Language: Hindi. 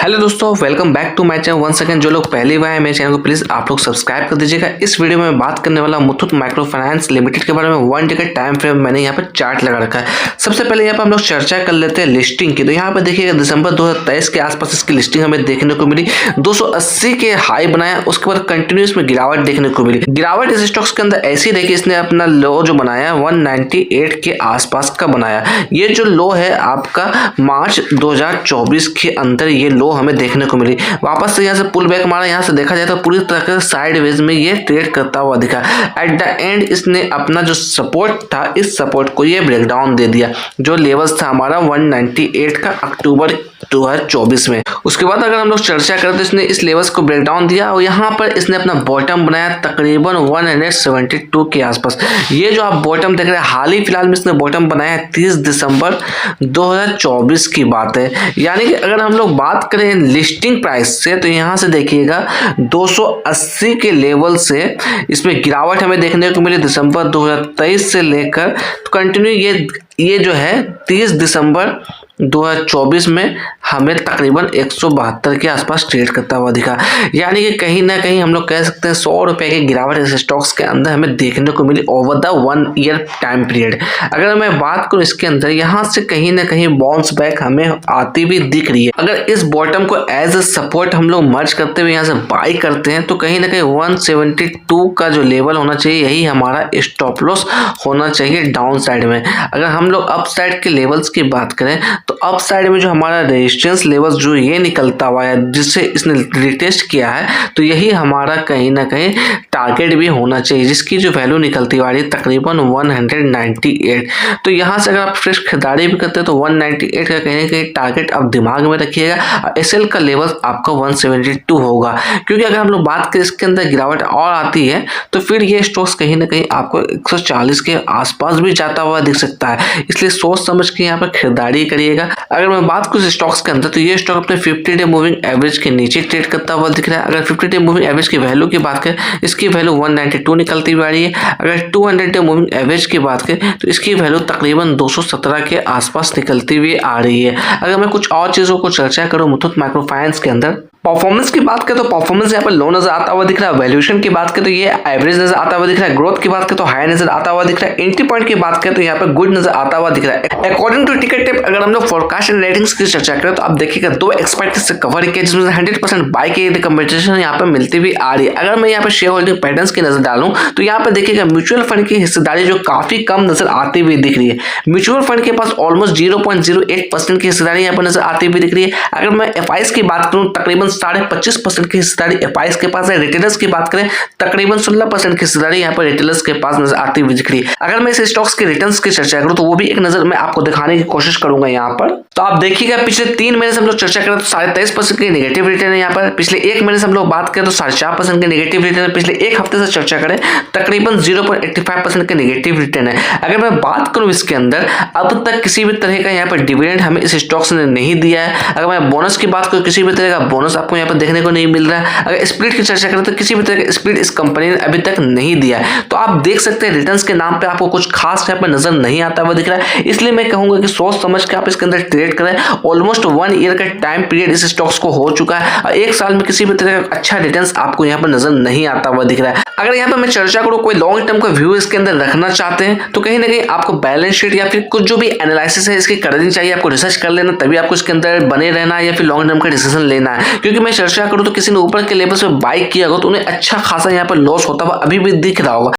हेलो दोस्तों, welcome back to my channel one second. जो लोग पहली बार है मेरे चैनल को प्लीज आप लोग सब्सक्राइब कर दीजिएगा। इस वीडियो में मैं बात करने वाला मुथूट माइक्रो फाइनेंस लिमिटेड के बारे में। 1 डे का टाइम फ्रेम मैंने यहाँ पर चार्ट लगा रखा है। सबसे पहले यहाँ पर हम लोग चर्चा कर लेते हैं लिस्टिंग की। तो यहाँ पर देखिएगा दिसंबर 2023 के आसपास इसकी लिस्टिंग हमें देखने को मिली। 280 के हाई बनाया, उसके बाद कंटिन्यूस में गिरावट देखने को मिली। गिरावट इस स्टॉक्स के अंदर ऐसी रही कि इसने अपना लो जो बनाया 198 के आसपास का बनाया। ये जो लो है आपका मार्च 2024 के अंदर ये लो हमें देखने को मिली। वापस से यहाँ से पुल बैक मारा। यहाँ से देखा जाए तो पूरी तरह से साइडवेज में ये ट्रेड करता हुआ दिखा। एट द एंड इसने अपना जो सपोर्ट था, इस सपोर्ट को ये ब्रेकडाउन दे दिया। जो लेवल्स था हमारा 198 का अक्टूबर 2024 में। उसके बाद अगर हम लोग चर्चा करें तो इसने इस लेवल्स को ब्रेकडाउन दिया और यहाँ पर इसने अपना बॉटम बनाया तकरीबन 172 के आसपास। ये जो आप बॉटम देख रहे हैं हाल ही फिलहाल में इसने बॉटम बनाया 30 दिसंबर 2024 की बात है। यानी कि अगर हम लोग बात करें लिस्टिंग प्राइस से तो यहाँ से देखिएगा 280 के लेवल से इसमें गिरावट हमें देखने को मिली दिसंबर 2023 से लेकर कंटिन्यू ये जो है 30 दिसंबर 2024 में हमें तकरीबन 172 के आसपास ट्रेड करता हुआ दिखा। यानी कि कहीं ना कहीं हम लोग कह सकते हैं 100 रुपए की गिरावट इस स्टॉक्स के अंदर हमें देखने को मिली over the 1 year time period. अगर मैं बात करूं इसके अंदर यहाँ से कहीं ना कहीं बाउंस बैक हमें आती हुई दिख रही है। अगर इस बॉटम को एज ए सपोर्ट हम लोग मर्ज करते हुए यहाँ से बाई करते हैं तो कहीं ना कहीं 172 का जो लेवल होना चाहिए यही हमारा स्टॉप लॉस होना चाहिए डाउन साइड में। अगर हम लोग अप साइड के लेवल्स की बात करें तो अप साइड में जो हमारा रेजिस्टेंस लेवल जो ये निकलता हुआ है जिससे इसने रिटेस्ट किया है तो यही हमारा कहीं ना कहीं टारगेट भी होना चाहिए, जिसकी जो वैल्यू निकलती हुआ है तकरीबन 198। तो यहाँ से अगर आप फ्रेश खरीदारी भी करते हैं तो 198 का कहीं ना कहीं टारगेट आप दिमाग में रखिएगा। एसएल का लेवल आपका 172 होगा, क्योंकि अगर हम लोग बात करें इसके अंदर गिरावट और आती है तो फिर ये स्टॉक्स कहीं ना कहीं आपको 140 के आसपास भी जाता हुआ दिख सकता है। इसलिए सोच समझ के यहाँ पर खरीदारी करिएगा। अगर मैं बात करूं स्टॉक्स के अंदर तो ये स्टॉक अपने 50 डे मूविंग एवरेज के नीचे ट्रेड करता हुआ दिख रहा है। अगर 50 डे मूविंग एवरेज की वैल्यू की बात करें इसकी वैल्यू 192 निकलती हुई आ रही है। अगर 200 डे मूविंग एवरेज की बात करें तो इसकी वैल्यू तकरीबन 217 के आसपास निकलती हुई आ रही है। अगर मैं कुछ और चीजों को चर्चा करूं मुथूट माइक्रो फाइनेंस के अंदर परफॉर्मेंस की बात करें तो परफॉर्मेंस यहाँ पर लो नजर आता हुआ दिख रहा है। वैल्यूएशन की बात करें तो ये एवरेज नजर आता हुआ दिख रहा है। ग्रोथ की बात करें तो हाई नजर आता हुआ दिख रहा है। एंट्री पॉइंट की बात करें तो यहाँ पर गुड नजर आता हुआ दिख रहा है। अकॉर्डिंग टू टिकट टिप अगर हम लोग फोरकास्ट एंड रेटिंग्स की चर्चा करें तो आप देखिएगा 2 एक्सपर्ट से कवर किया जिसमें 100% बाय की रिकमेंडेशन यहाँ पर मिलती हुई आ रही है। अगर मैं यहाँ पर शेयर होल्डिंग पैटर्न्स की नजर डालूं तो यहाँ पर देखिएगा म्यूचुअल फंड की हिस्सेदारी जो काफी कम नजर आती हुई दिख रही है। म्यूचुअल फंड के पास ऑलमोस्ट 0.08% की हिस्सेदारी यहाँ पर नजर आती हुई दिख रही है। अगर मैं एफआईएस की बात करूं तकरीबन 25% की हिस्सेदारी एफआईएस के पास है। रिटेलर्स की बात करें तकरीबन 16% की हिस्सेदारी यहाँ पर रिटेलर्स के पास नजर आती हुई दिख रही है। अगर मैं इस स्टॉक्स के रिटर्न्स की चर्चा करूं तो वो भी एक नजर मैं आपको दिखाने की कोशिश करूंगा यहाँ पर। तो आप देखिएगा पिछले 3 महीने से हम लोग चर्चा करें तो 23.5% की नेगेटिव रिटर्न है यहाँ पर। पिछले 1 महीने से हम लोग बात करें तो 4.5% के नेगेटिव रिटर्न है। पिछले 1 हफ्ते से चर्चा करें तकरीबन 0.85% के नेगेटिव रिटर्न है। अगर मैं बात करूं इसके अंदर अब तक किसी भी तरह का यहाँ पर डिविडेंड हमें इस स्टॉक्स ने नहीं दिया है। अगर मैं बोनस की बात करूं किसी भी तरह का बोनस आपको यहाँ पर देखने को नहीं मिल रहा है। अगर स्प्लिट की चर्चा करें तो किसी भी तरह का स्प्लिट इस कंपनी ने अभी तक नहीं दिया है। तो आप देख सकते हैं रिटर्न्स के नाम पे आपको कुछ खास यहाँ पर नजर नहीं आता हुआ दिख रहा है। इसलिए मैं कहूंगा कि सोच समझ के आप इसके अंदर ट्रेड करें। ऑलमोस्ट 1 ईयर का टाइम पीरियड इस स्टॉक्स को हो चुका है और 1 साल में किसी भी तरह का अच्छा रिटर्न्स आपको यहाँ पर नजर नहीं आता हुआ दिख रहा है। अगर यहाँ पर मैं चर्चा करूँ कोई लॉन्ग टर्म का व्यू इसके अंदर रखना चाहते हैं तो कहीं ना कहीं आपको बैलेंस शीट या फिर कुछ जो भी एनालिसिस है इसकी करनी चाहिए। आपको रिसर्च कर लेना तभी आपको इसके अंदर बने रहना है या फिर लॉन्ग टर्म का डिसीजन लेना है। क्योंकि मैं चर्चा करूँ तो किसी ने ऊपर के लेवल से बाई किया होगा तो उन्हें अच्छा खासा यहाँ पर लॉस होता हुआ अभी भी दिख रहा होगा।